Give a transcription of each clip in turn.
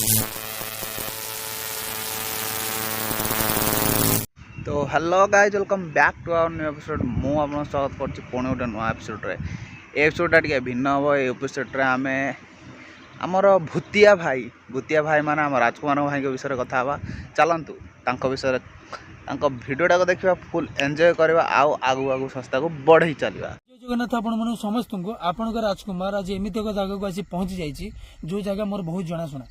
तो hello guys welcome back to our new episode मु आपन स्वागत करछि पुणी गोटे नुआ एपिसोड रे एपिसोडटा टिके भिन्न हम ए एपिसोड रे आमे हमर भूतिया भाई माने हम राजकुमार भाई के विषय कथा हवा चलंतु तांको विषय तांको वीडियोटा को देखिबा फुल एन्जॉय करबा आउ आगु आगु संस्था को बढ़ई चलबा। जय जगन्नाथ आपण मन समस्त को आपण राजकुमार आज एमती एक जगह को आसी पहुंची जाइए जो जगह मोर बहुत जनाशुना।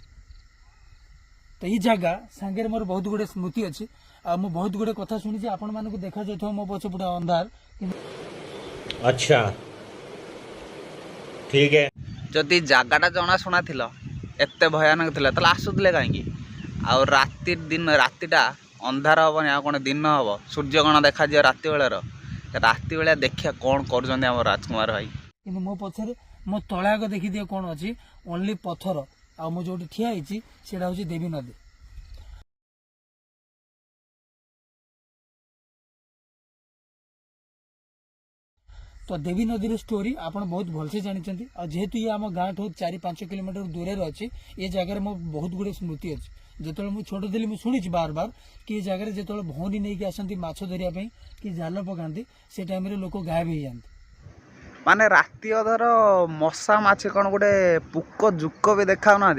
तो ये जगह सांगे मोर बहुत गुड़े स्मृति अच्छी आ मु बहुत गुड़े कथा शुणी आपण मानक देखा जाए मो पछपटे अंधार। अच्छा ठीक है जदि जगाटा जनाशुना थिला एते भयानक थिला तले आसुतले काहेकि आ रातिटा अंधार हेबनी आ कोन दिन हेब सूर्य गण देखा जे राति बेले देखिया कौन कर राजकुमार भाई कि मो पछरे मो तले आग देखी दिए कौन अच्छी ओनली पत्थर आ मु जो ठिया होती सेटा हूँ देवी नदी। तो देवी नदी स्टोरी आपड़ बहुत भलसे जानते जेहेतु ये आम गाँ ठूँ 4-5 किलोमीटर दूर अच्छी ये जगह मो बहुत गुड़े स्मृति अच्छी। जो मुझे छोट थी शुणी बार बार कि ये जगह जो भौरी नहीं आसती माछ धरिया कि जाल पकाती से टाइम लोक गायब हो जाती माने राति अधर मशा माछी कौन गोटे पुक जुक भी देखा ना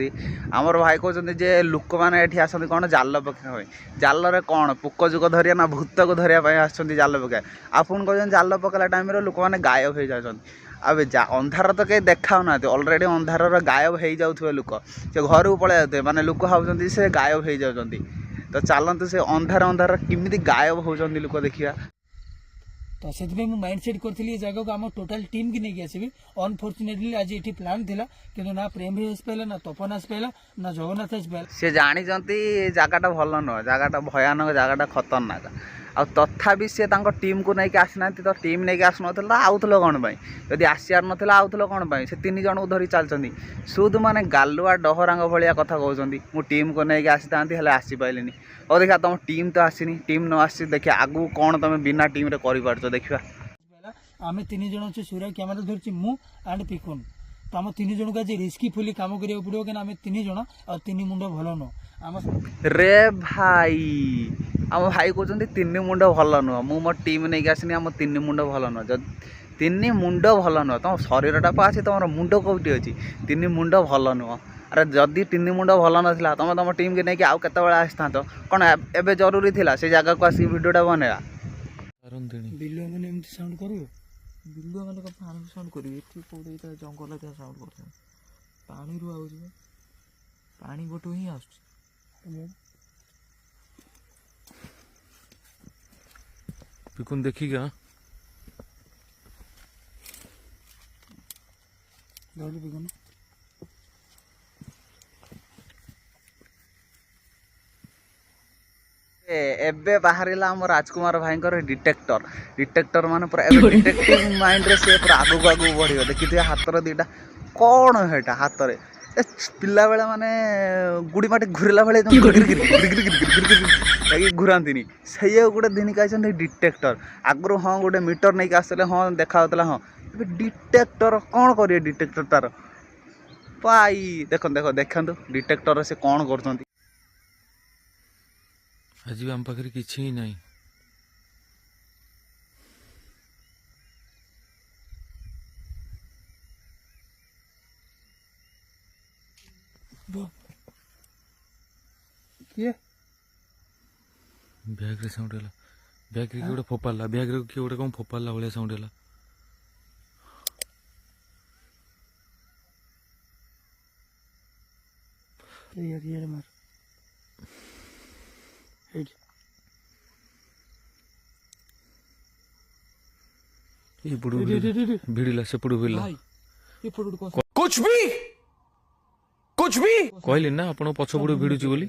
आमर भाई कहते जे लोक मैंने ये आसती कौन जाल पकाई जाल कौन पुक जुक धरिया ना भूत को धरिया जाल पकाए आपन कहते जाल पकला टाइम लोक मैंने गायब हो जाती। अब अंधार तो कहीं देखा ना अलरेडी अंधार गायब हो जाते लोक से घर को पलि जाते माने लोक भावुं से गायब हो जाती। तो चलतु से अंधार अंधार किमिति गायब होती लोक देखा। तो से माइंड सेट करी जगह को आम टोटाल टीम की नहीं आसबि अनफॉर्चुनेटली आज ये प्लान थिला कि ना प्रेम भी आस पाला ना तपन आस पाला ना जगन्नाथ आस पाला सी जानी जगहटा भल नुह जगहटा भयानक जगहटा खतरनाक आ तथापि सी टीम को लेकिन आसना तो टीम नहीं आसना आउल कौन जदि आसार ना आउल कौन से 3 जन को धरी चलती सुध मैंने गालुआ डहरांग भाया कथा कहते मु टीम को लेकिन आसी था आसीपारे और देखा तुम टीम तो आसनी टीम न आसी देखिए आगू कौन तुम बिना टीम रे कर देखा। आम 3 जन अच्छे सूर्य कैमेरा धरती मु एंड पिकुन तो आम 3 जन को आज रिस्कीफुली काम करा पड़ो कि आम 3 जन और 3 मुंड भल नुह आम रे भाई आम भाई कहते 3 मुंड भल नुह मु मो टीम नहीं आसनी आम 3 मुंड भल नुह जब 3 मुंड भल नुह तुम शरीरटा पासी तुम मुंड कौटी अच्छी 3 मुंड भल नुह अरे जदि 3 मुंड भल ना तुम तुम टीम की नहीं आउ केत आसता कौन एबे जरूरी थिला से जगह को आसिक वीडियोटा बनवा बिलुआ मैंने एमती साउंड करियो बिलुआ मैंने पानी साउंड करियो एठी कोडे ता जंगल त्या साउंड करथे पानी रु आउछ पानी गोटो ही आउछ पिकुन देखिगा दौड़ बिगन एबे बाहरिला हम राजकुमार भाई डिटेक्टर माने पूरा डिटेक्टिव माइंड रे से पूरा आगु आगु बढ़ियो देखि हाथर दीटा कौन हेटा हाथ रे पिला बेला माने गुड़ी माटी घुरला बेले घुरांती से गोटे दिन कहते डिटेक्टर आगु हाँ गोटे मीटर नहीं आसते हाँ देखा हाँ डिटेक्टर कौन करिए डिटेक्टर तार पाई देख देख देखा डिटेक्टर से कौन कर आज भी आम पाखे किसी ही नहीं किए बैग रे साउंड हैला बैग रे गोटे फोपाला बैग रे किए गोटे कौन फोपाला भाया साउंड हैला यार मार ये पुडू भिड़िला से पुडू भिड़ला ये फोटो कुछ भी कहली ना आपण पछपड़ू भिड़ुची बोली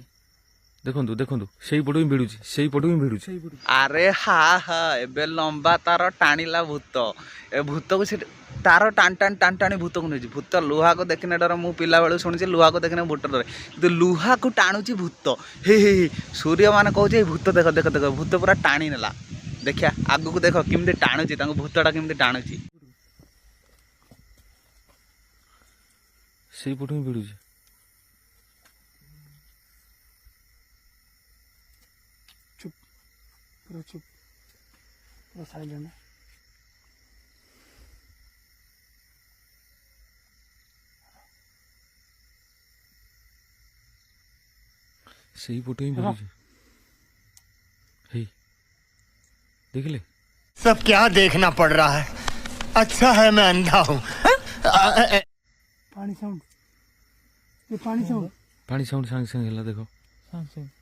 देखंतु देखंतु सेही पटू ही भिड़ुची सेही पटू ही भिड़ुची अरे हाँ हाँ एबे लंबा तार टाणिला भूत ए भूत को से तार टाण टाण टाण टाणी भूत को नहीं भूत लुहा को देखने डर मु पिला बेलू शुणी लुहा को देखने भूत डर कि लुहा को टाणुची भूत हे सूर्य मान कहे भूत देख देख देख भूत पूरा टाणी नेला देखिया आगु को देख किमती टाणुची भूतटा किमती टाणुची सेही पटू ही भिड़ुची पूरा चुप पूरा साइलेंट है ସେଇ ପଟୁ ହିଁ ଭିଡୁଛି ହେଇ ଦେଖିଲେ सब क्या देखना पड़ रहा है अच्छा है मैं अंधा हूँ पानी साउंड ये पानी साउंड ପାଣି ସାଉଣ୍ଡ ସାଙ୍ଗେ ସାଙ୍ଗେ ହେଲା ଦେଖ साउंड